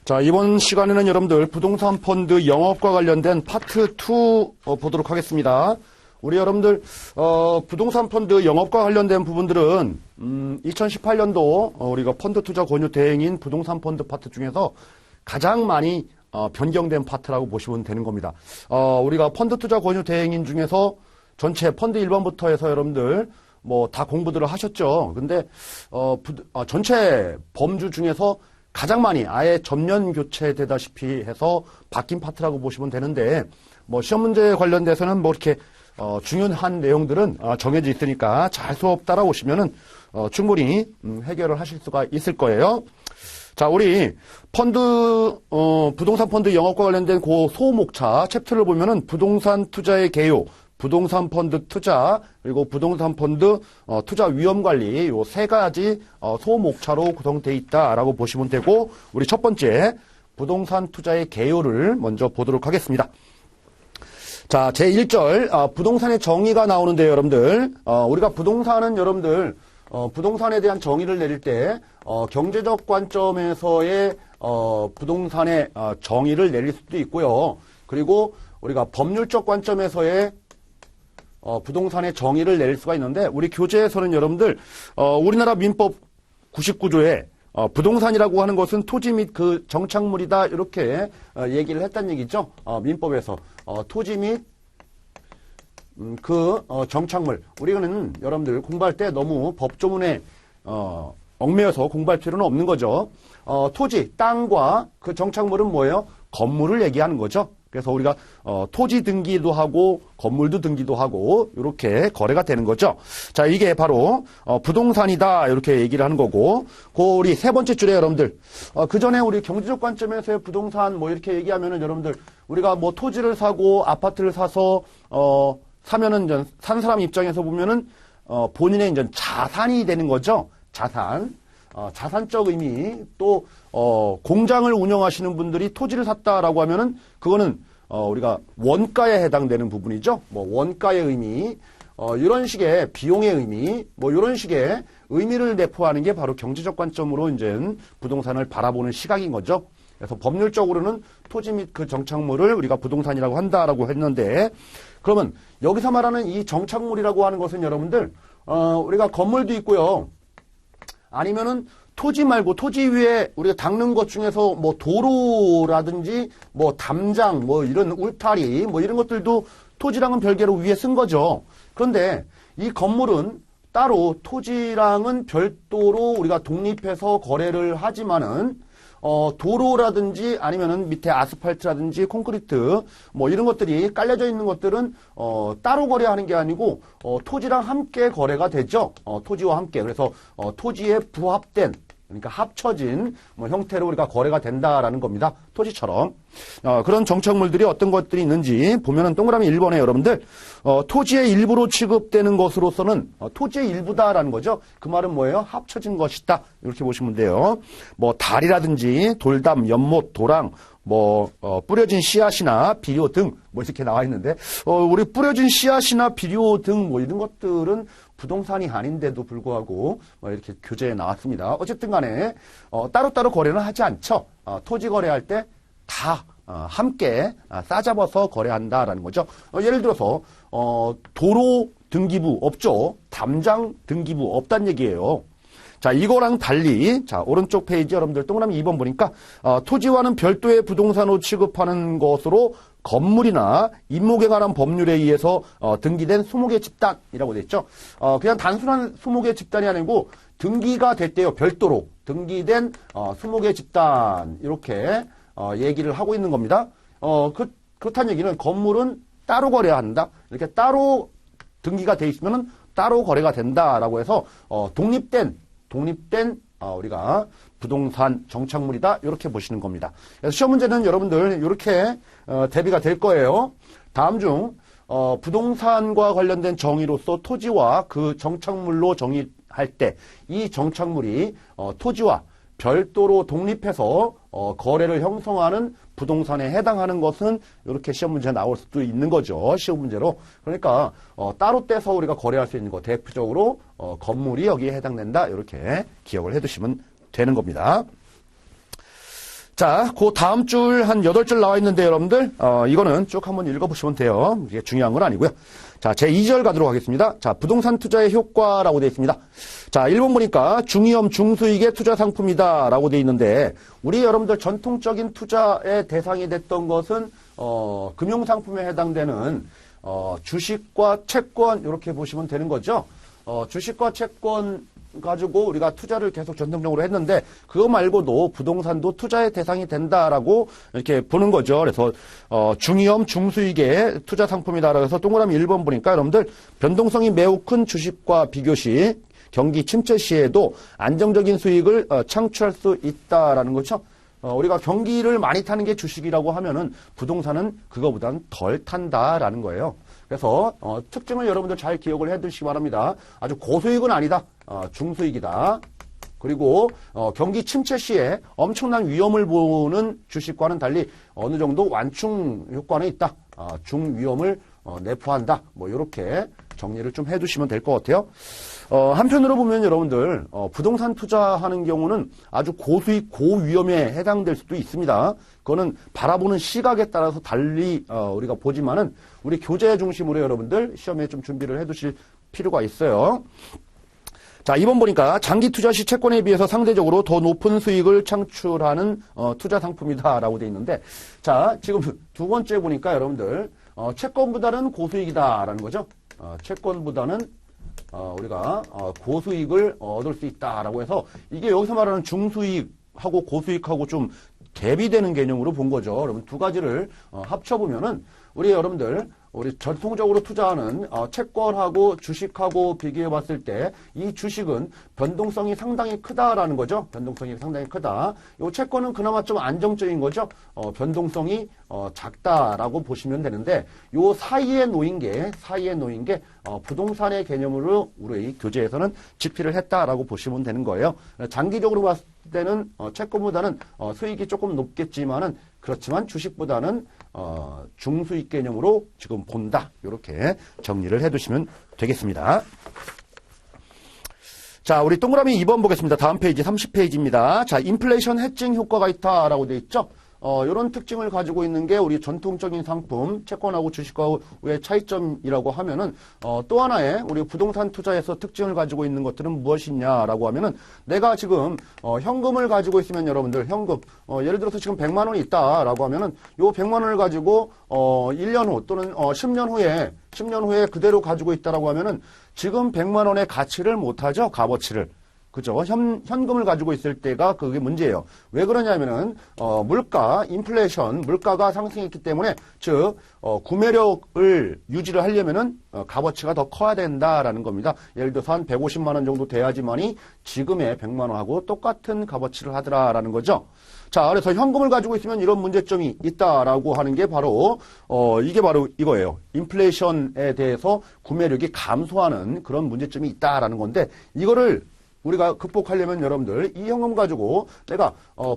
자, 이번 시간에는 여러분들 부동산 펀드 영업과 관련된 파트 2 보도록 하겠습니다. 우리 여러분들 부동산 펀드 영업과 관련된 부분들은 2018년도 우리가 펀드 투자 권유 대행인 부동산 펀드 파트 중에서 가장 많이 변경된 파트라고 보시면 되는 겁니다. 우리가 펀드 투자 권유 대행인 중에서 전체 펀드 1번부터 해서 여러분들 뭐 다 공부들을 하셨죠. 근데 전체 범주 중에서 가장 많이 아예 전면 교체되다시피 해서 바뀐 파트라고 보시면 되는데, 뭐 시험 문제에 관련돼서는 뭐 이렇게 중요한 내용들은 정해져 있으니까 잘 수업 따라오시면은 충분히 해결을 하실 수가 있을 거예요. 자, 우리 부동산 펀드 영업과 관련된 그 소목차 챕터를 보면은 부동산 투자의 개요, 부동산 펀드 투자, 그리고 부동산 펀드 투자 위험 관리, 요 세 가지 소목차로 구성되어 있다라고 보시면 되고, 우리 첫 번째 부동산 투자의 개요를 먼저 보도록 하겠습니다. 자, 제1절 부동산의 정의가 나오는데 여러분들, 우리가 부동산은 여러분들 부동산에 대한 정의를 내릴 때 경제적 관점에서의 부동산의 정의를 내릴 수도 있고요. 그리고 우리가 법률적 관점에서의 부동산의 정의를 내릴 수가 있는데, 우리 교재에서는 여러분들 우리나라 민법 99조에 부동산이라고 하는 것은 토지 및 그 정착물이다, 이렇게 얘기를 했다는 얘기죠. 민법에서 토지 및 그 정착물, 우리는 여러분들 공부할 때 너무 법조문에 얽매여서 공부할 필요는 없는 거죠. 토지, 땅과 그 정착물은 뭐예요? 건물을 얘기하는 거죠. 그래서 우리가 토지 등기도 하고 건물도 등기도 하고 이렇게 거래가 되는 거죠. 자, 이게 바로 부동산이다, 이렇게 얘기를 하는 거고, 그 우리 세 번째 줄에 여러분들 그 전에 우리 경제적 관점에서의 부동산 뭐 이렇게 얘기하면은 여러분들 우리가 뭐 토지를 사고 아파트를 사서 사면은 이제 산 사람 입장에서 보면은 본인의 이제 자산이 되는 거죠. 자산. 자산적 의미, 또 공장을 운영하시는 분들이 토지를 샀다라고 하면은 그거는 우리가 원가에 해당되는 부분이죠. 뭐 원가의 의미, 이런 식의 비용의 의미, 뭐 이런 식의 의미를 내포하는 게 바로 경제적 관점으로 이제 부동산을 바라보는 시각인 거죠. 그래서 법률적으로는 토지 및 그 정착물을 우리가 부동산이라고 한다라고 했는데, 그러면 여기서 말하는 이 정착물이라고 하는 것은 여러분들 우리가 건물도 있고요. 아니면은 토지 말고 토지 위에 우리가 닦는 것 중에서 뭐 도로라든지 뭐 담장 뭐 이런 울타리 뭐 이런 것들도 토지랑은 별개로 위에 쓴 거죠. 그런데 이 건물은 따로 토지랑은 별도로 우리가 독립해서 거래를 하지만은 도로라든지 아니면은 밑에 아스팔트라든지 콘크리트 뭐 이런 것들이 깔려져 있는 것들은 따로 거래하는 게 아니고 토지랑 함께 거래가 되죠. 토지와 함께. 그래서 토지에 부합된, 그러니까 합쳐진 뭐 형태로 우리가 거래가 된다라는 겁니다. 토지처럼. 그런 정착물들이 어떤 것들이 있는지 보면은 동그라미 1번에 여러분들 토지의 일부로 취급되는 것으로서는 토지의 일부다라는 거죠. 그 말은 뭐예요? 합쳐진 것이다, 이렇게 보시면 돼요. 뭐 다리라든지 돌담, 연못, 도랑, 뭐 뿌려진 씨앗이나 비료 등 뭐 이렇게 나와 있는데, 우리 뿌려진 씨앗이나 비료 등 뭐 이런 것들은 부동산이 아닌데도 불구하고 이렇게 교재에 나왔습니다. 어쨌든 간에 따로따로 거래는 하지 않죠. 토지 거래할 때 다 함께 싸잡아서 거래한다라는 거죠. 예를 들어서 도로 등기부 없죠. 담장 등기부 없다는 얘기예요. 자, 이거랑 달리, 자, 오른쪽 페이지 여러분들 동그라미 2번 보니까 토지와는 별도의 부동산으로 취급하는 것으로 건물이나 임목에 관한 법률에 의해서 등기된 수목의 집단이라고 돼 있죠. 그냥 단순한 수목의 집단이 아니고 등기가 됐대요. 별도로 등기된 수목의 집단, 이렇게 얘기를 하고 있는 겁니다. 그렇다는 얘기는 건물은 따로 거래한다, 이렇게 따로 등기가 돼 있으면은 따로 거래가 된다라고 해서 독립된 우리가 부동산 정착물이다, 이렇게 보시는 겁니다. 그래서 시험 문제는 여러분들 이렇게 대비가 될 거예요. 다음 중 부동산과 관련된 정의로서 토지와 그 정착물로 정의할 때 이 정착물이 토지와 별도로 독립해서 거래를 형성하는 부동산에 해당하는 것은 이렇게 시험 문제가 나올 수도 있는 거죠. 시험 문제로. 그러니까 따로 떼서 우리가 거래할 수 있는 거, 대표적으로 건물이 여기에 해당된다, 이렇게 기억을 해두시면 되는 겁니다. 자, 그 다음 줄 한 8줄 나와 있는데 여러분들, 이거는 쭉 한번 읽어보시면 돼요. 이게 중요한 건 아니고요. 자, 제 2절 가도록 하겠습니다. 자, 부동산 투자의 효과라고 되어 있습니다. 자, 1번 보니까 중위험 중수익의 투자 상품이다 라고 되어 있는데, 우리 여러분들 전통적인 투자의 대상이 됐던 것은, 금융상품에 해당되는, 주식과 채권, 이렇게 보시면 되는 거죠. 주식과 채권 가지고 우리가 투자를 계속 전통적으로 했는데 그거 말고도 부동산도 투자의 대상이 된다라고 이렇게 보는 거죠. 그래서 중위험 중수익의 투자 상품이다라고 해서 동그라미 1번 보니까 여러분들 변동성이 매우 큰 주식과 비교시 경기 침체 시에도 안정적인 수익을 창출할 수 있다라는 거죠. 우리가 경기를 많이 타는 게 주식이라고 하면은 부동산은 그거보다는 덜 탄다라는 거예요. 그래서 특징을 여러분들 잘 기억을 해두시기 바랍니다. 아주 고수익은 아니다. 중수익이다. 그리고 경기 침체 시에 엄청난 위험을 보는 주식과는 달리 어느 정도 완충 효과는 있다. 중위험을 내포한다. 뭐 이렇게 정리를 좀 해두시면 될 것 같아요. 한편으로 보면 여러분들 부동산 투자하는 경우는 아주 고수익 고위험에 해당될 수도 있습니다. 그거는 바라보는 시각에 따라서 달리 우리가 보지만은 우리 교재 중심으로 여러분들 시험에 좀 준비를 해두실 필요가 있어요. 자, 2번 보니까 장기 투자 시 채권에 비해서 상대적으로 더 높은 수익을 창출하는 투자 상품이다라고 되어 있는데, 자, 지금 두 번째 보니까 여러분들 채권보다는 고수익이다라는 거죠. 채권보다는 우리가 고수익을 얻을 수 있다라고 해서 이게 여기서 말하는 중수익하고 고수익하고 좀 대비되는 개념으로 본 거죠. 여러분 두 가지를 합쳐보면은 우리 여러분들 우리 전통적으로 투자하는 채권하고 주식하고 비교해 봤을 때 이 주식은 변동성이 상당히 크다라는 거죠. 변동성이 상당히 크다. 이 채권은 그나마 좀 안정적인 거죠. 변동성이 작다라고 보시면 되는데 요 사이에 놓인 게 부동산의 개념으로 우리 교재에서는 집필을 했다라고 보시면 되는 거예요. 장기적으로 봤을 때는 채권보다는 수익이 조금 높겠지만은 그렇지만 주식보다는 중수익 개념으로 지금 본다. 이렇게 정리를 해두시면 되겠습니다. 자, 우리 동그라미 2번 보겠습니다. 다음 페이지 30페이지입니다. 자, 인플레이션 해칭 효과가 있다라고 되어 있죠. 이런 특징을 가지고 있는 게 우리 전통적인 상품, 채권하고 주식과의 차이점이라고 하면은, 또 하나의 우리 부동산 투자에서 특징을 가지고 있는 것들은 무엇이냐라고 하면은, 내가 지금, 현금을 가지고 있으면 여러분들, 현금, 예를 들어서 지금 100만 원이 있다라고 하면은, 요 100만 원을 가지고, 1년 후 또는 10년 후에 그대로 가지고 있다라고 하면은, 지금 100만 원의 가치를 못하죠, 값어치를. 그죠? 현금을 가지고 있을 때가 그게 문제예요. 왜 그러냐면은, 인플레이션, 물가가 상승했기 때문에, 즉, 구매력을 유지를 하려면은, 값어치가 더 커야 된다라는 겁니다. 예를 들어서 한 150만 원 정도 돼야지만이 지금의 100만 원하고 똑같은 값어치를 하더라라는 거죠. 자, 그래서 현금을 가지고 있으면 이런 문제점이 있다라고 하는 게 바로, 이게 바로 이거예요. 인플레이션에 대해서 구매력이 감소하는 그런 문제점이 있다라는 건데, 이거를 우리가 극복하려면 여러분들 이 현금 가지고 내가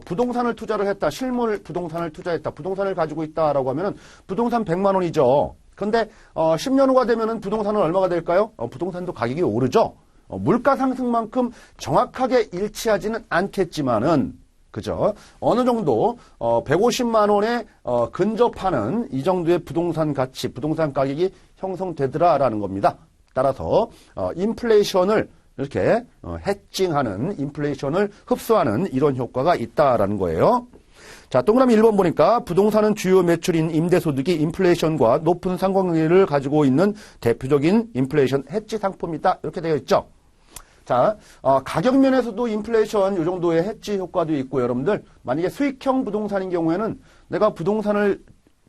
부동산을 투자를 했다. 실물 부동산을 투자했다. 부동산을 가지고 있다라고 하면은 부동산 100만 원이죠. 근데 10년 후가 되면은 부동산은 얼마가 될까요? 부동산도 가격이 오르죠. 물가 상승만큼 정확하게 일치하지는 않겠지만은 그죠? 어느 정도 150만 원에 근접하는 이 정도의 부동산 가치, 부동산 가격이 형성되더라라는 겁니다. 따라서 인플레이션을 이렇게 해칭하는 인플레이션을 흡수하는 이런 효과가 있다라는 거예요. 자, 동그라미 1번 보니까 부동산은 주요 매출인 임대소득이 인플레이션과 높은 상관관계를 가지고 있는 대표적인 인플레이션 해치 상품이다. 이렇게 되어 있죠. 자, 가격 면에서도 인플레이션 이 정도의 해치 효과도 있고 여러분들 만약에 수익형 부동산인 경우에는 내가 부동산을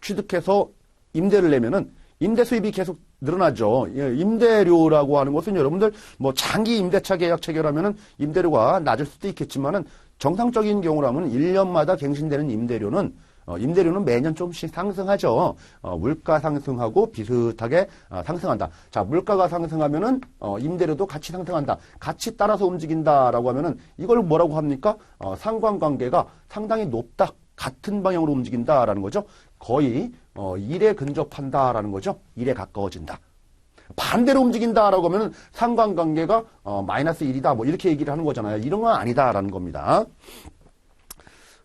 취득해서 임대를 내면은 임대 수입이 계속 늘어나죠. 임대료라고 하는 것은 여러분들 뭐 장기 임대차 계약 체결하면은 임대료가 낮을 수도 있겠지만은 정상적인 경우라면 1년마다 갱신되는 임대료는 매년 조금씩 상승하죠. 물가 상승하고 비슷하게 상승한다. 자, 물가가 상승하면은 임대료도 같이 상승한다. 같이 따라서 움직인다라고 하면은 이걸 뭐라고 합니까? 상관관계가 상당히 높다. 같은 방향으로 움직인다라는 거죠. 거의 1에 근접한다라는 거죠. 1에 가까워진다. 반대로 움직인다라고 하면 상관관계가 마이너스 1이다. 뭐 이렇게 얘기를 하는 거잖아요. 이런 건 아니다라는 겁니다.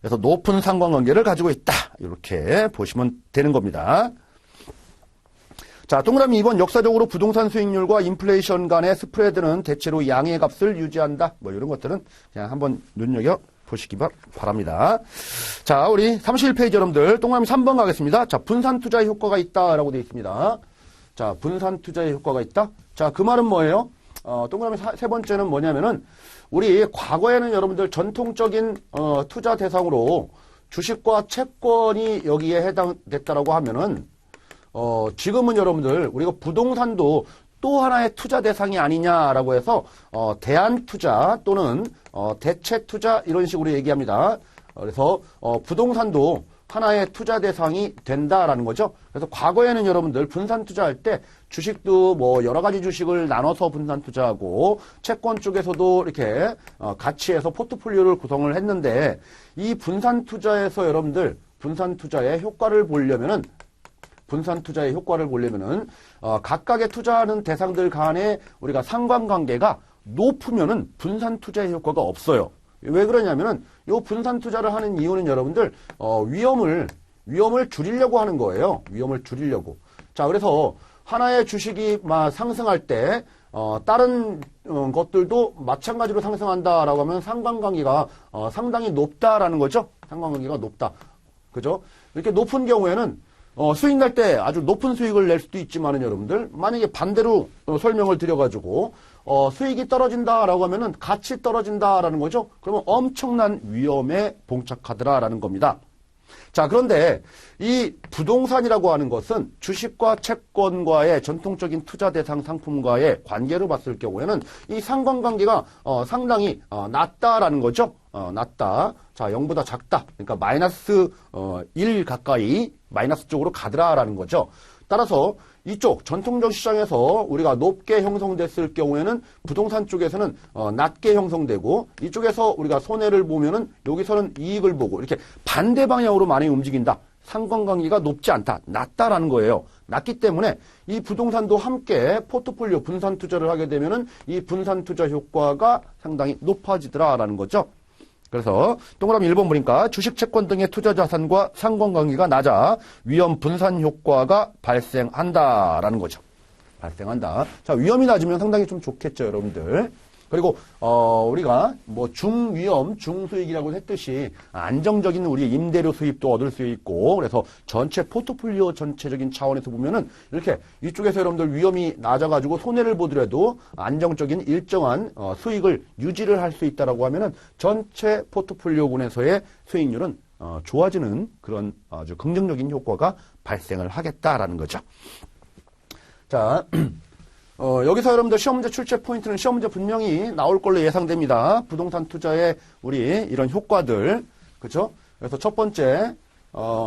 그래서 높은 상관관계를 가지고 있다. 이렇게 보시면 되는 겁니다. 자, 동그라미 2번 역사적으로 부동산 수익률과 인플레이션 간의 스프레드는 대체로 양의 값을 유지한다. 뭐 이런 것들은 그냥 한번 눈여겨 보시기 바랍니다. 자, 우리 31페이지 여러분들 동그라미 3번 가겠습니다. 자, 분산 투자의 효과가 있다라고 되어 있습니다. 자, 분산 투자의 효과가 있다. 자, 그 말은 뭐예요? 동그라미 세 번째는 뭐냐면은 우리 과거에는 여러분들 전통적인 투자 대상으로 주식과 채권이 여기에 해당됐다라고 하면은 지금은 여러분들 우리가 부동산도 또 하나의 투자 대상이 아니냐라고 해서 대안 투자 또는 대체 투자 이런 식으로 얘기합니다. 그래서 부동산도 하나의 투자 대상이 된다라는 거죠. 그래서 과거에는 여러분들 분산 투자할 때 주식도 뭐 여러 가지 주식을 나눠서 분산 투자하고 채권 쪽에서도 이렇게 같이 해서 포트폴리오를 구성을 했는데 이 분산 투자에서 여러분들 분산 투자의 효과를 보려면은 각각의 투자하는 대상들 간에 우리가 상관관계가 높으면은 분산 투자의 효과가 없어요. 왜 그러냐면은 요 분산 투자를 하는 이유는 여러분들 위험을 줄이려고 하는 거예요. 위험을 줄이려고. 자, 그래서 하나의 주식이 막 상승할 때 다른 것들도 마찬가지로 상승한다라고 하면 상관관계가 상당히 높다라는 거죠. 상관관계가 높다. 그죠? 이렇게 높은 경우에는 수익 날 때 아주 높은 수익을 낼 수도 있지만은 여러분들 만약에 반대로 설명을 드려가지고 수익이 떨어진다라고 하면은 같이 떨어진다라는 거죠. 그러면 엄청난 위험에 봉착하더라라는 겁니다. 자, 그런데 이 부동산이라고 하는 것은 주식과 채권과의 전통적인 투자 대상 상품과의 관계로 봤을 경우에는 이 상관관계가 상당히 낮다라는 거죠. 낮다. 자, 0보다 작다. 그러니까 마이너스 1 가까이 마이너스 쪽으로 가더라라는 거죠. 따라서 이쪽 전통적 시장에서 우리가 높게 형성됐을 경우에는 부동산 쪽에서는 낮게 형성되고 이쪽에서 우리가 손해를 보면은 여기서는 이익을 보고 이렇게 반대 방향으로 많이 움직인다. 상관관계가 높지 않다. 낮다라는 거예요. 낮기 때문에 이 부동산도 함께 포트폴리오 분산 투자를 하게 되면은 이 분산 투자 효과가 상당히 높아지더라라는 거죠. 그래서 동그라미 1번 보니까 주식, 채권 등의 투자 자산과 상관관계가 낮아 위험 분산 효과가 발생한다라는 거죠. 발생한다. 자, 위험이 낮으면 상당히 좀 좋겠죠, 여러분들. 그리고 우리가 뭐 중위험, 중수익이라고 했듯이 안정적인 우리 임대료 수입도 얻을 수 있고 그래서 전체 포트폴리오 전체적인 차원에서 보면은 이렇게 이쪽에서 여러분들 위험이 낮아가지고 손해를 보더라도 안정적인 일정한 수익을 유지를 할 수 있다라고 하면은 전체 포트폴리오군에서의 수익률은 좋아지는 그런 아주 긍정적인 효과가 발생을 하겠다라는 거죠. 자. 여기서 여러분들 시험 문제 출제 포인트는 시험 문제 분명히 나올 걸로 예상됩니다. 부동산 투자의 우리 이런 효과들. 그죠? 그래서 첫 번째,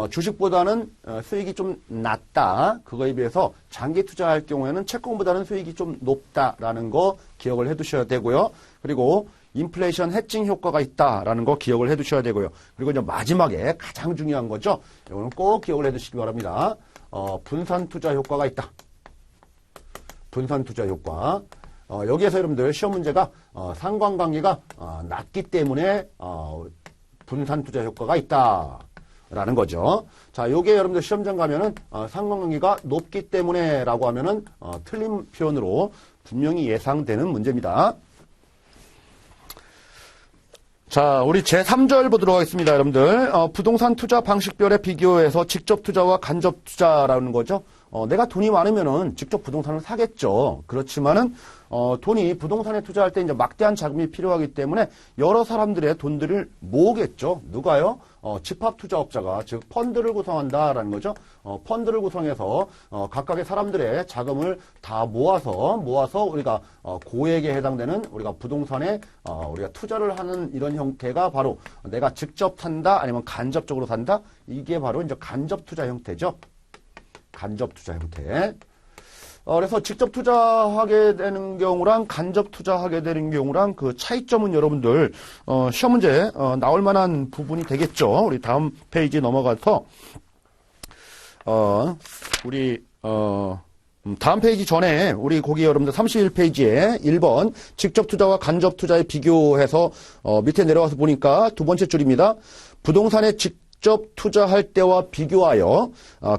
주식보다는 수익이 좀 낮다. 그거에 비해서 장기 투자할 경우에는 채권보다는 수익이 좀 높다라는 거 기억을 해 두셔야 되고요. 그리고 인플레이션 해칭 효과가 있다라는 거 기억을 해 두셔야 되고요. 그리고 이제 마지막에 가장 중요한 거죠. 이거는 꼭 기억을 해 두시기 바랍니다. 분산 투자 효과가 있다. 분산 투자 효과. 여기에서 여러분들 시험 문제가 상관관계가 낮기 때문에 분산 투자 효과가 있다라는 거죠. 자, 요게 여러분들 시험장 가면은 상관관계가 높기 때문에라고 하면은 틀린 표현으로 분명히 예상되는 문제입니다. 자, 우리 제3절 보도록 하겠습니다, 여러분들. 부동산 투자 방식별에 비교해서 직접 투자와 간접 투자라는 거죠. 내가 돈이 많으면은 직접 부동산을 사겠죠. 그렇지만은, 돈이 부동산에 투자할 때 이제 막대한 자금이 필요하기 때문에 여러 사람들의 돈들을 모으겠죠. 누가요? 집합투자업자가, 즉, 펀드를 구성한다라는 거죠. 펀드를 구성해서, 각각의 사람들의 자금을 다 모아서 우리가, 고액에 해당되는 우리가 부동산에, 우리가 투자를 하는 이런 형태가 바로 내가 직접 산다 아니면 간접적으로 산다? 이게 바로 이제 간접투자 형태죠. 간접 투자 형태. 그래서 직접 투자하게 되는 경우랑 간접 투자하게 되는 경우랑 그 차이점은 여러분들 시험 문제 나올 만한 부분이 되겠죠. 우리 다음 페이지 넘어가서 우리 다음 페이지 전에 우리 거기 여러분들 31페이지에 1번 직접 투자와 간접 투자에 비교해서 밑에 내려와서 보니까 두 번째 줄입니다. 부동산에 직접 투자할 때와 비교하여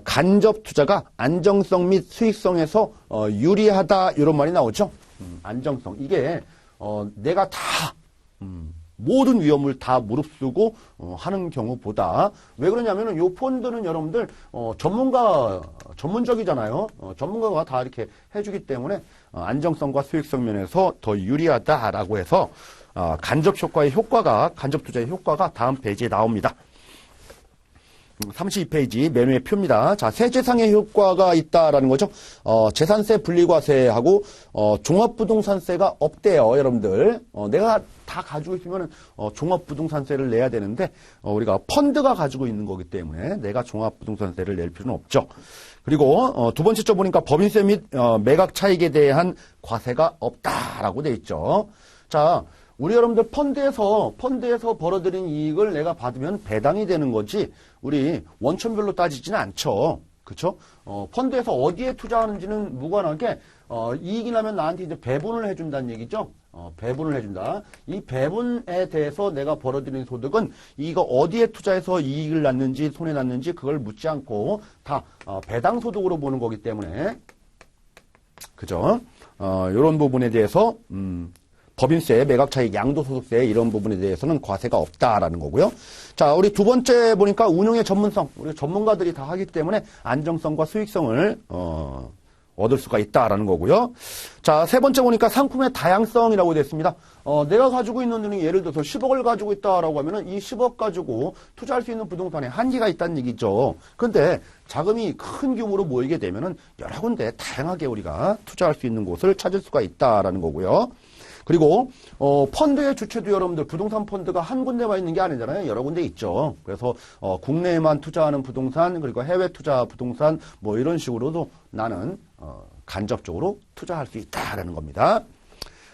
간접 투자가 안정성 및 수익성에서 유리하다 이런 말이 나오죠. 안정성 이게 내가 다 모든 위험을 다 무릅쓰고 하는 경우보다 왜 그러냐면은 요 펀드는 여러분들 전문적이잖아요. 전문가가 다 이렇게 해주기 때문에 안정성과 수익성 면에서 더 유리하다라고 해서 간접 투자의 효과가 다음 페이지에 나옵니다. 32페이지 맨 위에 표입니다. 자, 세제상의 효과가 있다라는 거죠. 재산세 분리과세하고 종합부동산세가 없대요, 여러분들. 내가 다 가지고 있으면 종합부동산세를 내야 되는데 우리가 펀드가 가지고 있는 거기 때문에 내가 종합부동산세를 낼 필요는 없죠. 그리고 두 번째 쪽 보니까 법인세 및 매각 차익에 대한 과세가 없다라고 돼 있죠. 자, 우리 여러분들 펀드에서 벌어들인 이익을 내가 받으면 배당이 되는 거지 우리 원천별로 따지지는 않죠. 그렇죠? 펀드에서 어디에 투자하는지는 무관하게 이익이 나면 나한테 이제 배분을 해준다는 얘기죠. 배분을 해준다. 이 배분에 대해서 내가 벌어들인 소득은 이거 어디에 투자해서 이익을 났는지 손해 났는지 그걸 묻지 않고 다 배당 소득으로 보는 거기 때문에 그죠? 이런 부분에 대해서 법인세, 매각차익, 양도소득세 이런 부분에 대해서는 과세가 없다라는 거고요. 자, 우리 두 번째 보니까 운용의 전문성, 우리 전문가들이 다 하기 때문에 안정성과 수익성을 얻을 수가 있다라는 거고요. 자, 세 번째 보니까 상품의 다양성이라고 되어 있습니다. 내가 가지고 있는 돈이 예를 들어서 10억을 가지고 있다라고 하면은 이 10억 가지고 투자할 수 있는 부동산에 한계가 있다는 얘기죠. 근데 자금이 큰 규모로 모이게 되면은 여러 군데 다양하게 우리가 투자할 수 있는 곳을 찾을 수가 있다라는 거고요. 그리고 펀드의 주체도 여러분들 부동산 펀드가 한 군데만 있는 게 아니잖아요. 여러 군데 있죠. 그래서 국내에만 투자하는 부동산 그리고 해외 투자 부동산 뭐 이런 식으로도 나는 간접적으로 투자할 수 있다라는 겁니다.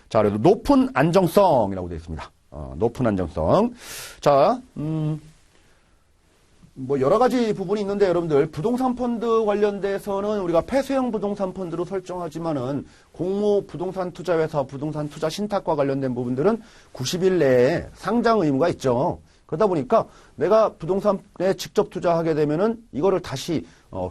자, 그래도 높은 안정성이라고 되어 있습니다. 높은 안정성. 자, 뭐 여러 가지 부분이 있는데 여러분들 부동산 펀드 관련돼서는 우리가 폐쇄형 부동산 펀드로 설정하지만은 공모 부동산 투자회사 부동산 투자 신탁과 관련된 부분들은 90일 내에 상장 의무가 있죠. 그러다 보니까 내가 부동산에 직접 투자하게 되면은 이거를 다시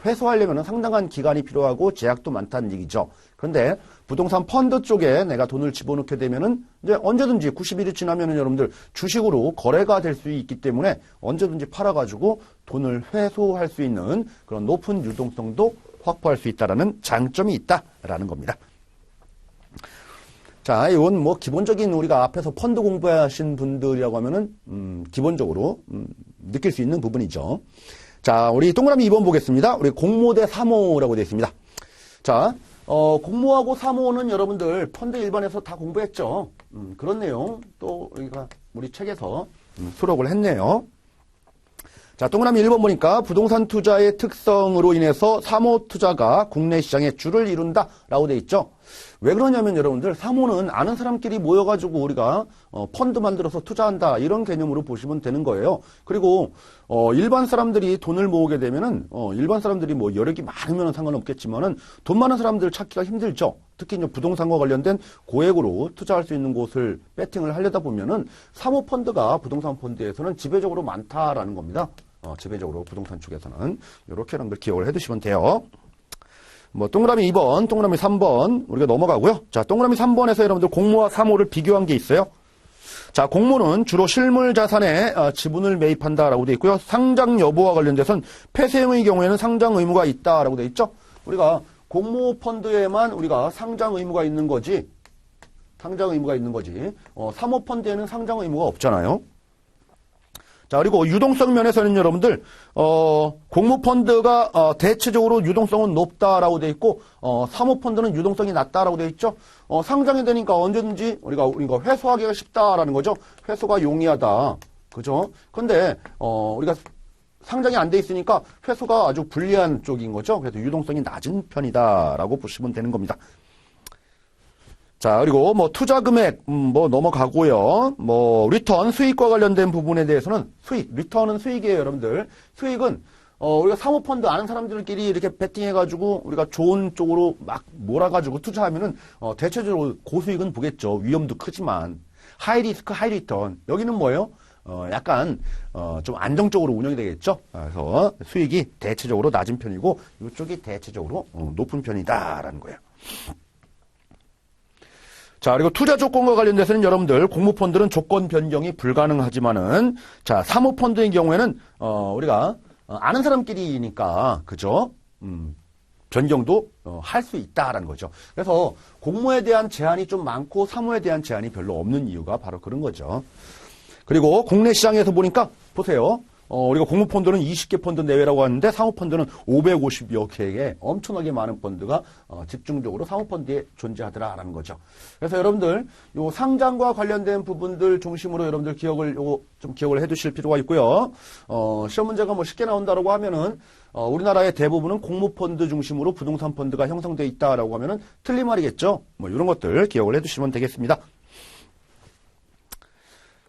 회수하려면은 상당한 기간이 필요하고 제약도 많다는 얘기죠. 그런데 부동산 펀드 쪽에 내가 돈을 집어넣게 되면은 이제 언제든지 90일이 지나면은 여러분들 주식으로 거래가 될 수 있기 때문에 언제든지 팔아가지고 돈을 회수할 수 있는 그런 높은 유동성도 확보할 수 있다라는 장점이 있다라는 겁니다. 자, 이건 뭐 기본적인 우리가 앞에서 펀드 공부하신 분들이라고 하면은 기본적으로 느낄 수 있는 부분이죠. 자, 우리 동그라미 2번 보겠습니다. 우리 공모 대 사모라고 되어 있습니다. 자, 공모하고 사모는 여러분들 펀드 일반에서 다 공부했죠. 그런 내용 또 우리 책에서 수록을 했네요. 자, 동그라미 1번 보니까 부동산 투자의 특성으로 인해서 사모 투자가 국내 시장에 줄을 이룬다라고 돼 있죠. 왜 그러냐면 여러분들 사모는 아는 사람끼리 모여가지고 우리가 펀드 만들어서 투자한다 이런 개념으로 보시면 되는 거예요. 그리고 일반 사람들이 돈을 모으게 되면은 일반 사람들이 뭐 여력이 많으면 상관없겠지만은 돈 많은 사람들 찾기가 힘들죠. 특히 이제 부동산과 관련된 고액으로 투자할 수 있는 곳을 배팅을 하려다 보면은 사모 펀드가 부동산 펀드에서는 지배적으로 많다라는 겁니다. 지배적으로 부동산 쪽에서는 이렇게 여러분들 기억을 해두시면 돼요. 뭐 동그라미 2번, 동그라미 3번 우리가 넘어가고요. 자, 동그라미 3번에서 여러분들 공모와 사모를 비교한 게 있어요. 자, 공모는 주로 실물 자산에 지분을 매입한다라고 되어 있고요. 상장 여부와 관련돼서는 폐쇄형의 경우에는 상장 의무가 있다라고 되어 있죠. 우리가 공모 펀드에만 우리가 상장 의무가 있는 거지. 상장 의무가 있는 거지. 사모 펀드에는 상장 의무가 없잖아요. 자, 그리고 유동성 면에서는 여러분들, 공모펀드가, 대체적으로 유동성은 높다라고 돼 있고, 사모펀드는 유동성이 낮다라고 돼 있죠. 상장이 되니까 언제든지 우리가 회수하기가 쉽다라는 거죠. 회수가 용이하다. 그죠? 근데, 우리가 상장이 안 돼 있으니까 회수가 아주 불리한 쪽인 거죠. 그래서 유동성이 낮은 편이다라고 보시면 되는 겁니다. 자, 그리고 뭐 투자 금액 뭐 넘어가고요. 뭐 리턴 수익과 관련된 부분에 대해서는 리턴은 수익이에요, 여러분들. 수익은 우리가 사모펀드 아는 사람들끼리 이렇게 베팅해가지고 우리가 좋은 쪽으로 막 몰아가지고 투자하면은, 대체적으로 고수익은 보겠죠. 위험도 크지만. 하이리스크, 하이리턴. 여기는 뭐예요? 약간, 좀 안정적으로 운영이 되겠죠. 그래서 수익이 대체적으로 낮은 편이고, 이쪽이 대체적으로 높은 편이다라는 거예요. 자, 그리고 투자 조건과 관련돼서는 여러분들 공모펀드는 조건 변경이 불가능하지만은, 자, 사모펀드의 경우에는, 우리가, 아는 사람끼리니까, 그죠? 변경도 할 수 있다라는 거죠. 그래서 공모에 대한 제한이 좀 많고 사모에 대한 제한이 별로 없는 이유가 바로 그런 거죠. 그리고 국내 시장에서 보니까 보세요. 우리가 공모펀드는 20개 펀드 내외라고 하는데 사모펀드는 550여 개의 엄청나게 많은 펀드가 집중적으로 사모펀드에 존재하더라라는 거죠. 그래서 여러분들 요 상장과 관련된 부분들 중심으로 여러분들 좀 기억을 해두실 필요가 있고요. 시험 문제가 뭐 쉽게 나온다라고 하면은 우리나라의 대부분은 공모펀드 중심으로 부동산 펀드가 형성되어 있다라고 하면은 틀린 말이겠죠. 뭐 이런 것들 기억을 해두시면 되겠습니다.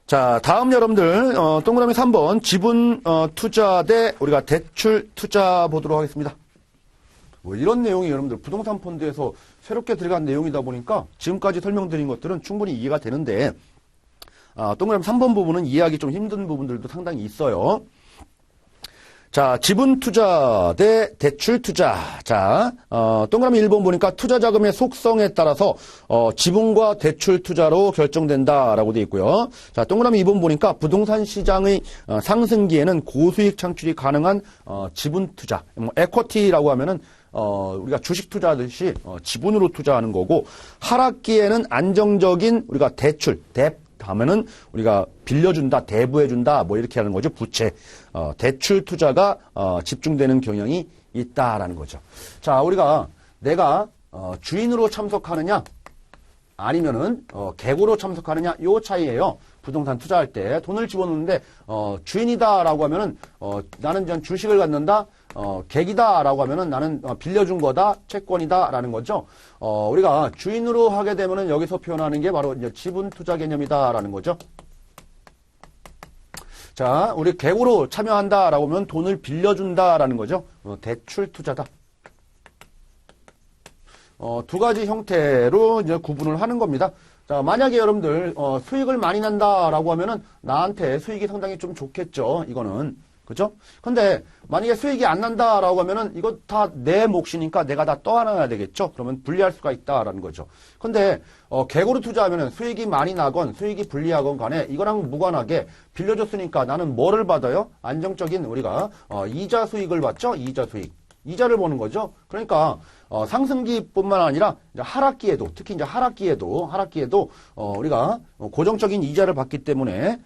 자, 다음 여러분들 동그라미 3번 지분 투자 대 우리가 대출 투자 보도록 하겠습니다. 뭐 이런 내용이 여러분들 부동산 펀드에서 새롭게 들어간 내용이다 보니까 지금까지 설명드린 것들은 충분히 이해가 되는데 동그라미 3번 부분은 이해하기 좀 힘든 부분들도 상당히 있어요. 자, 지분 투자 대 대출 투자. 자, 동그라미 1번 보니까 투자 자금의 속성에 따라서 지분과 대출 투자로 결정된다라고 되어 있고요. 자, 동그라미 2번 보니까 부동산 시장의 상승기에는 고수익 창출이 가능한 지분 투자. 뭐 에쿼티라고 하면은 우리가 주식 투자하듯이 지분으로 투자하는 거고, 하락기에는 안정적인 우리가 대출, 하면은 우리가 빌려준다, 대부해준다, 뭐 이렇게 하는 거죠. 부채, 대출 투자가 집중되는 경향이 있다라는 거죠. 자, 우리가 내가 주인으로 참석하느냐, 아니면은 객으로 참석하느냐, 요 차이예요. 부동산 투자할 때 돈을 집어넣는데 주인이다라고 하면은 나는 그냥 주식을 갖는다. 객이다라고 하면은 나는 빌려준 거다, 채권이다라는 거죠. 우리가 주인으로 하게 되면은 여기서 표현하는 게 바로 이제 지분 투자 개념이다라는 거죠. 자, 우리 객으로 참여한다라고 하면 돈을 빌려준다라는 거죠. 대출 투자다. 두 가지 형태로 이제 구분을 하는 겁니다. 자, 만약에 여러분들 수익을 많이 난다라고 하면은 나한테 수익이 상당히 좀 좋겠죠. 이거는. 그죠? 근데 만약에 수익이 안 난다라고 하면은 이거 다 내 몫이니까 내가 다 떠안아야 되겠죠? 그러면 불리할 수가 있다라는 거죠. 근데 객으로 투자하면은 수익이 많이 나건 수익이 불리하건 간에 이거랑 무관하게 빌려줬으니까 나는 뭐를 받아요? 안정적인 우리가 이자 수익을 받죠? 이자 수익. 이자를 보는 거죠. 그러니까 상승기뿐만 아니라 이제 하락기에도, 특히 이제 하락기에도 우리가 고정적인 이자를 받기 때문에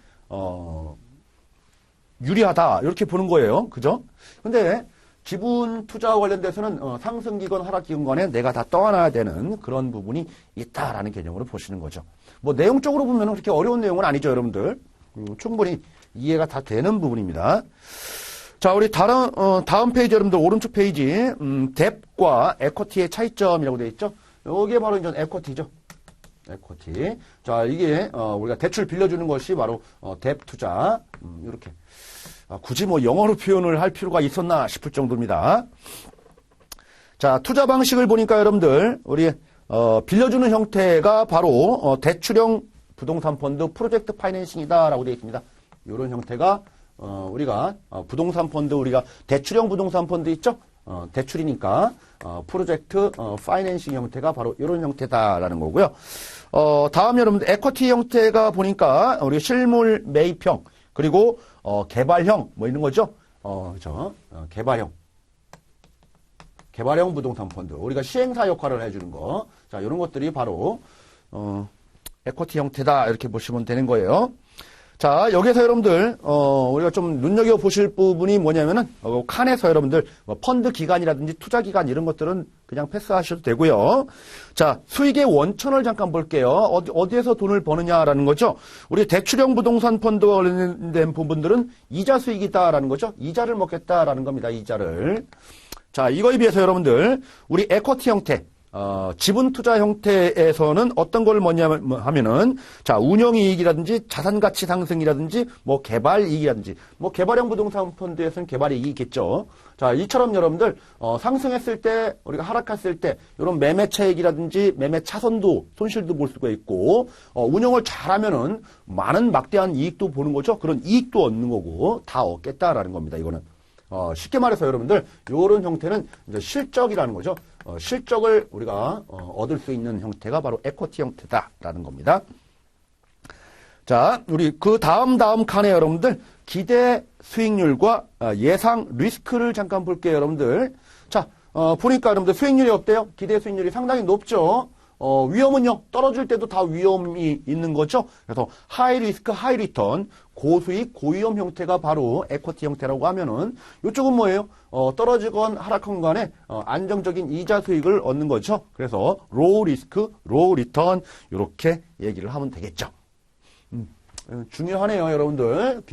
유리하다 이렇게 보는 거예요. 그죠? 근데 지분 투자와 관련돼서는 상승기건 하락기건 간에 내가 다 떠안아야 되는 그런 부분이 있다라는 개념으로 보시는 거죠. 뭐 내용적으로 보면 그렇게 어려운 내용은 아니죠, 여러분들. 충분히 이해가 다 되는 부분입니다. 자, 우리 다음 페이지 여러분들 오른쪽 페이지 뎁과 에쿼티의 차이점이라고 되어 있죠. 여기에 바로 이제 에쿼티죠. 에쿼티. 자, 이게 우리가 대출 빌려주는 것이 바로 뎁 투자. 이렇게. 굳이 뭐 영어로 표현을 할 필요가 있었나 싶을 정도입니다. 자, 투자 방식을 보니까 여러분들 우리 빌려주는 형태가 바로 대출형 부동산 펀드 프로젝트 파이낸싱이다라고 되어 있습니다. 이런 형태가 우리가 부동산 펀드 우리가 대출형 부동산 펀드 있죠? 대출이니까 프로젝트 파이낸싱 형태가 바로 이런 형태다라는 거고요. 다음 여러분들 에쿼티 형태가 보니까 우리 실물 매입형 그리고 개발형 뭐 이런 거죠. 그죠? 개발형 부동산 펀드 우리가 시행사 역할을 해주는 거. 자, 이런 것들이 바로 에쿼티 형태다 이렇게 보시면 되는 거예요. 자, 여기서 여러분들 우리가 좀 눈여겨 보실 부분이 뭐냐면은 칸에서 여러분들 펀드 기간이라든지 투자 기간 이런 것들은 그냥 패스하셔도 되고요. 자, 수익의 원천을 잠깐 볼게요. 어디에서 돈을 버느냐라는 거죠. 우리 대출형 부동산 펀드와 관련된 부분들은 이자 수익이다라는 거죠. 이자를 먹겠다라는 겁니다. 이자를. 자, 이거에 비해서 여러분들 우리 에쿼티 형태 지분 투자 형태에서는 어떤 걸 뭐냐면 하면은 자, 운영 이익이라든지 자산 가치 상승이라든지 뭐 개발 이익이라든지 뭐 개발형 부동산 펀드에서는 개발 이익이 있겠죠. 자, 이처럼 여러분들 상승했을 때 우리가 하락했을 때 이런 매매 차익이라든지 매매 차선도 손실도 볼 수가 있고 운영을 잘하면은 많은 막대한 이익도 보는 거죠. 그런 이익도 얻는 거고 다 얻겠다라는 겁니다. 이거는 쉽게 말해서 여러분들 이런 형태는 이제 실적이라는 거죠. 실적을 우리가 얻을 수 있는 형태가 바로 에쿼티 형태다라는 겁니다. 자, 우리 그 다음 칸에 여러분들 기대 수익률과 예상 리스크를 잠깐 볼게요, 여러분들. 자, 보니까 여러분들 수익률이 어때요? 기대 수익률이 상당히 높죠. 위험은요, 떨어질 때도 다 위험이 있는 거죠. 그래서 하이 리스크, 하이 리턴, 고수익, 고위험 형태가 바로 에쿼티 형태라고 하면은, 이쪽은 뭐예요? 떨어지건 하락한 간에, 안정적인 이자 수익을 얻는 거죠. 그래서, 로우 리스크, 로우 리턴, 이렇게 얘기를 하면 되겠죠. 중요하네요, 여러분들.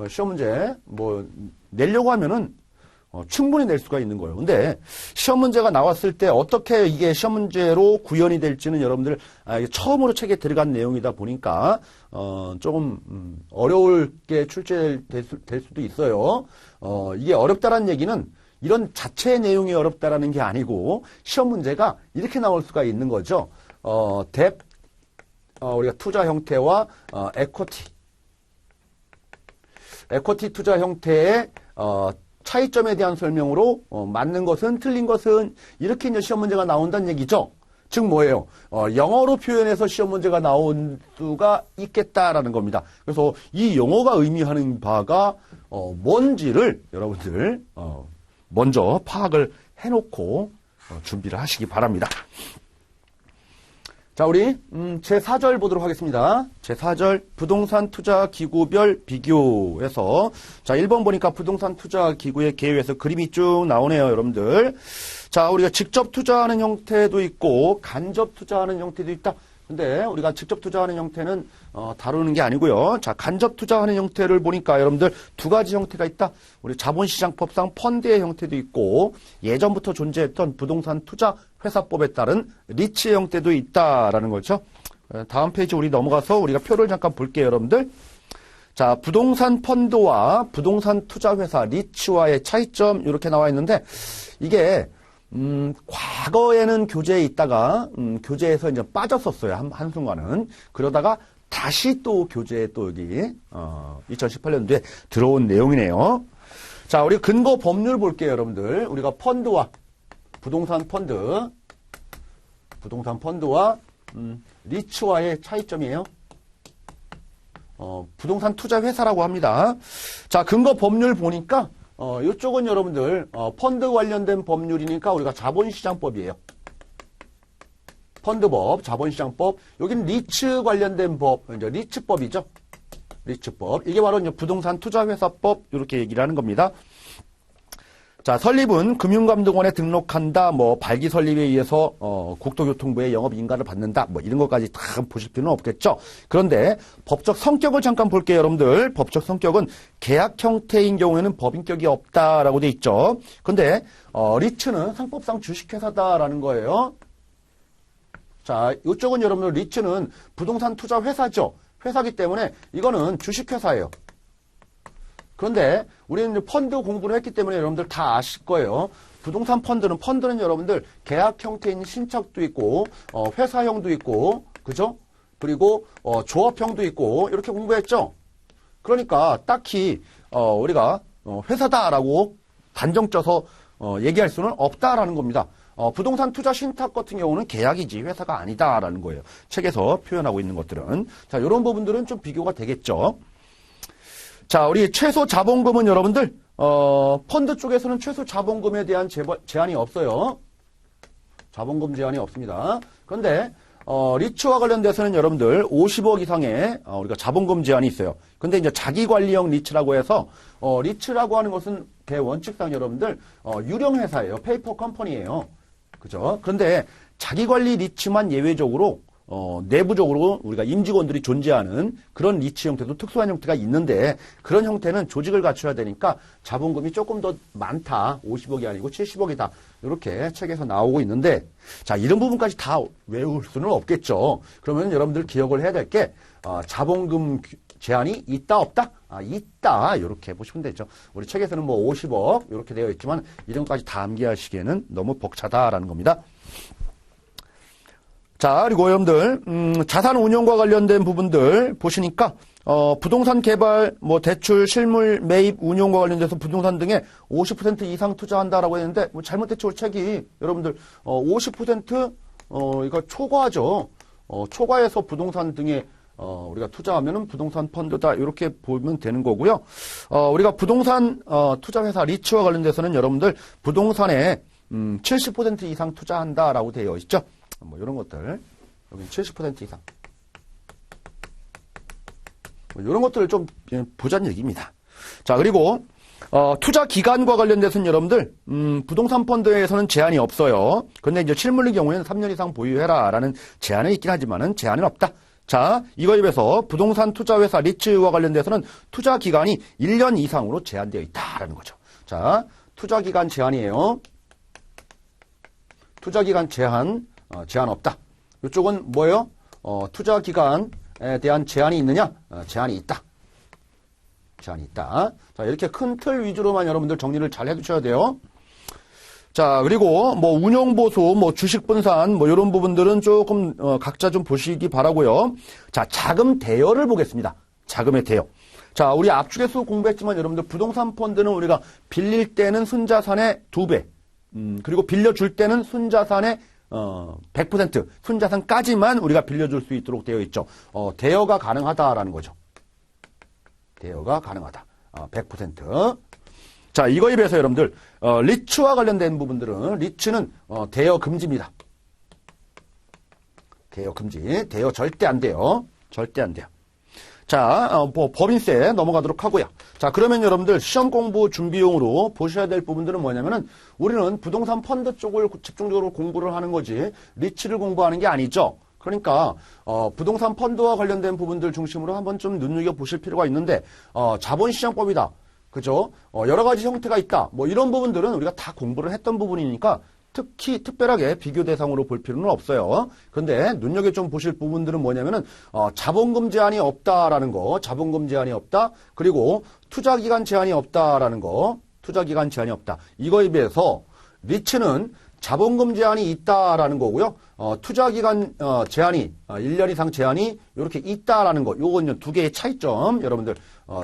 시험 문제, 내려고 하면은, 충분히 낼 수가 있는 거예요. 근데 시험 문제가 나왔을 때 어떻게 이게 시험 문제로 구현이 될지는 여러분들 처음으로 책에 들어간 내용이다 보니까 조금 어려울게 출제될 수도 있어요. 이게 어렵다라는 얘기는 이런 자체 내용이 어렵다라는 게 아니고 시험 문제가 이렇게 나올 수가 있는 거죠. 우리가 투자 형태와 에쿼티 투자 형태의 차이점에 대한 설명으로 맞는 것은 틀린 것은 이렇게 이제 시험 문제가 나온다는 얘기죠. 즉 뭐예요? 영어로 표현해서 시험 문제가 나올 수가 있겠다라는 겁니다. 그래서 이 용어가 의미하는 바가 뭔지를 여러분들 먼저 파악을 해놓고 준비를 하시기 바랍니다. 자, 우리 제4절 보도록 하겠습니다. 제4절 부동산 투자 기구별 비교해서 자, 1번 보니까 부동산 투자 기구의 개요에서 그림이 쭉 나오네요, 여러분들. 자, 우리가 직접 투자하는 형태도 있고 간접 투자하는 형태도 있다. 근데 우리가 직접 투자하는 형태는 다루는 게 아니고요. 자, 간접 투자하는 형태를 보니까 여러분들 두 가지 형태가 있다. 우리 자본시장법상 펀드의 형태도 있고 예전부터 존재했던 부동산 투자 회사법에 따른 리츠 형태도 있다라는 거죠. 다음 페이지 우리 넘어가서 우리가 표를 잠깐 볼게요, 여러분들. 자, 부동산 펀드와 부동산 투자 회사 리츠와의 차이점 이렇게 나와 있는데 이게 과거에는 교재에 있다가 교재에서 이제 빠졌었어요. 한순간은. 그러다가 다시 또 교재에 또 여기 2018년도에 들어온 내용이네요. 자, 우리 근거 법률 볼게요, 여러분들. 우리가 펀드와 부동산 펀드와 리츠와의 차이점이에요. 부동산 투자 회사라고 합니다. 자, 근거 법률 보니까 이쪽은 여러분들 펀드 관련된 법률이니까 우리가 자본시장법이에요. 펀드법, 자본시장법. 여기는 리츠 관련된 법, 이제 리츠법이죠. 리츠법. 이게 바로 이제 부동산 투자회사법 이렇게 얘기를 하는 겁니다. 자, 설립은 금융감독원에 등록한다. 발기 설립에 의해서 국토교통부의 영업 인가를 받는다. 이런 것까지 다 보실 필요는 없겠죠. 그런데 법적 성격을 잠깐 볼게요, 여러분들. 법적 성격은 계약 형태인 경우에는 법인격이 없다라고 돼 있죠. 근데 리츠는 상법상 주식회사다라는 거예요. 자, 이쪽은 여러분들 리츠는 부동산 투자 회사죠. 회사기 때문에 이거는 주식회사예요. 그런데 우리는 펀드 공부를 했기 때문에 여러분들 다 아실 거예요. 부동산 펀드는 여러분들 계약 형태인 신탁도 있고 회사형도 있고 그죠? 그리고 조합형도 있고 이렇게 공부했죠. 그러니까 딱히 우리가 회사다라고 단정 쪄서 얘기할 수는 없다라는 겁니다. 부동산 투자 신탁 같은 경우는 계약이지 회사가 아니다라는 거예요. 책에서 표현하고 있는 것들은. 자, 이런 부분들은 좀 비교가 되겠죠. 자, 우리 최소 자본금은 여러분들 펀드 쪽에서는 최소 자본금에 대한 제한이 없어요. 자본금 제한이 없습니다. 그런데 리츠와 관련돼서는 여러분들 50억 이상의 우리가 자본금 제한이 있어요. 근데 이제 자기관리형 리츠라고 해서 리츠라고 하는 것은 대원칙상 여러분들 유령 회사예요. 페이퍼 컴퍼니예요. 그죠? 그런데 자기관리 리츠만 예외적으로 내부적으로 우리가 임직원들이 존재하는 그런 리츠 형태도 특수한 형태가 있는데 그런 형태는 조직을 갖춰야 되니까 자본금이 조금 더 많다. 50억이 아니고 70억이다. 이렇게 책에서 나오고 있는데 자, 이런 부분까지 다 외울 수는 없겠죠. 그러면 여러분들 기억을 해야 될 게 자본금 제한이 있다 없다? 있다. 이렇게 보시면 되죠. 우리 책에서는 뭐 50억 이렇게 되어 있지만 이런 것까지 다 암기하시기에는 너무 벅차다라는 겁니다. 자, 그리고 여러분들 자산 운용과 관련된 부분들 보시니까 부동산 개발, 뭐 대출, 실물 매입, 운용과 관련돼서 부동산 등에 50% 이상 투자한다라고 했는데 뭐 잘못됐죠, 책이. 여러분들 50% 이거 초과죠. 초과해서 부동산 등에 우리가 투자하면은 부동산 펀드다 이렇게 보면 되는 거고요. 우리가 부동산 투자 회사 리츠와 관련돼서는 여러분들 부동산에 70% 이상 투자한다라고 되어 있죠. 뭐 이런 것들 여기 70% 이상 뭐 이런 것들을 좀 보자는 얘기입니다. 자, 그리고 투자 기간과 관련돼서는 여러분들 부동산 펀드에서는 제한이 없어요. 그런데 이제 실물의 경우에는 3년 이상 보유해라라는 제한은 있긴 하지만은 제한은 없다. 자, 이거에 비해서 부동산 투자 회사 리츠와 관련돼서는 투자 기간이 1년 이상으로 제한되어 있다라는 거죠. 자, 투자 기간 제한이에요. 투자 기간 제한 없다. 이쪽은 뭐예요? 투자 기간에 대한 제한이 있느냐? 제한이 있다. 제한이 있다. 자, 이렇게 큰 틀 위주로만 여러분들 정리를 잘 해두셔야 돼요. 자, 그리고 뭐 운용보수, 뭐 주식 분산, 뭐 이런 부분들은 조금 각자 좀 보시기 바라고요. 자, 자금 대여를 보겠습니다. 자금의 대여. 자, 우리 압축에서 공부했지만 여러분들 부동산 펀드는 우리가 빌릴 때는 순자산의 2배, 그리고 빌려줄 때는 순자산의 100%, 순자산까지만 우리가 빌려줄 수 있도록 되어 있죠. 대여가 가능하다라는 거죠. 대여가 가능하다. 100%. 자, 이거에 비해서 여러분들 리츠와 관련된 부분들은 리츠는 대여 금지입니다. 대여 금지. 대여 절대 안 돼요. 절대 안 돼요. 자, 법인세 넘어가도록 하고요. 자, 그러면 여러분들 시험 공부 준비용으로 보셔야 될 부분들은 뭐냐면은 우리는 부동산 펀드 쪽을 집중적으로 공부를 하는 거지 리츠를 공부하는 게 아니죠. 그러니까 부동산 펀드와 관련된 부분들 중심으로 한번 좀 눈여겨보실 필요가 있는데 자본시장법이다. 그죠? 여러 가지 형태가 있다. 뭐 이런 부분들은 우리가 다 공부를 했던 부분이니까 특히 특별하게 비교 대상으로 볼 필요는 없어요. 그런데 눈여겨 좀 보실 부분들은 뭐냐면은 자본금 제한이 없다라는 거, 자본금 제한이 없다. 그리고 투자 기간 제한이 없다라는 거, 투자 기간 제한이 없다. 이거에 비해서 리츠는 자본금 제한이 있다라는 거고요. 투자 기간 제한이 1년 이상 제한이 이렇게 있다라는 거. 요건 두 개의 차이점, 여러분들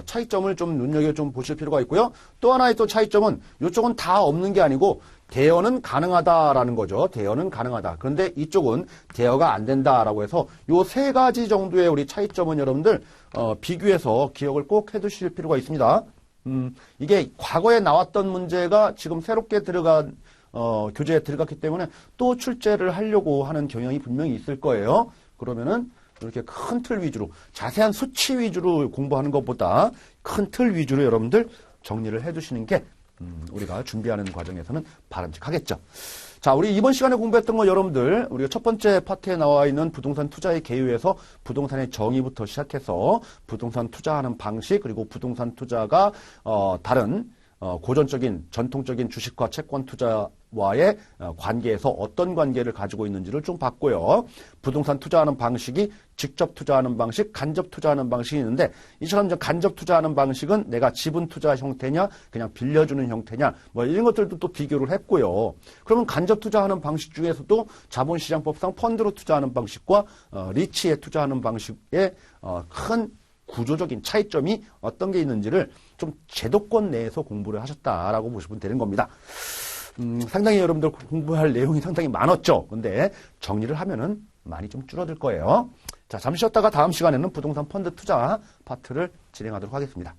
차이점을 좀 눈여겨 좀 보실 필요가 있고요. 또 하나의 또 차이점은 이쪽은 다 없는 게 아니고 대여는 가능하다라는 거죠. 대여는 가능하다. 그런데 이쪽은 대여가 안 된다라고 해서 요 세 가지 정도의 우리 차이점은 여러분들 비교해서 기억을 꼭 해두실 필요가 있습니다. 이게 과거에 나왔던 문제가 지금 새롭게 들어간 교재에 들어갔기 때문에 또 출제를 하려고 하는 경향이 분명히 있을 거예요. 그러면은 이렇게 큰 틀 위주로 자세한 수치 위주로 공부하는 것보다 큰 틀 위주로 여러분들 정리를 해두시는 게 우리가 준비하는 과정에서는 바람직하겠죠. 자, 우리 이번 시간에 공부했던 거 여러분들 우리가 첫 번째 파트에 나와 있는 부동산 투자의 개요에서 부동산의 정의부터 시작해서 부동산 투자하는 방식 그리고 부동산 투자가 다른 고전적인 전통적인 주식과 채권 투자와의 관계에서 어떤 관계를 가지고 있는지를 좀 봤고요. 부동산 투자하는 방식이 직접 투자하는 방식, 간접 투자하는 방식이 있는데 이처럼 간접 투자하는 방식은 내가 지분 투자 형태냐, 그냥 빌려주는 형태냐, 뭐 이런 것들도 또 비교를 했고요. 그러면 간접 투자하는 방식 중에서도 자본시장법상 펀드로 투자하는 방식과 리츠에 투자하는 방식의 큰 구조적인 차이점이 어떤 게 있는지를 좀 제도권 내에서 공부를 하셨다라고 보시면 되는 겁니다. 상당히 여러분들 공부할 내용이 상당히 많았죠. 근데 정리를 하면은 많이 좀 줄어들 거예요. 자, 잠시 쉬었다가 다음 시간에는 부동산 펀드 투자 파트를 진행하도록 하겠습니다.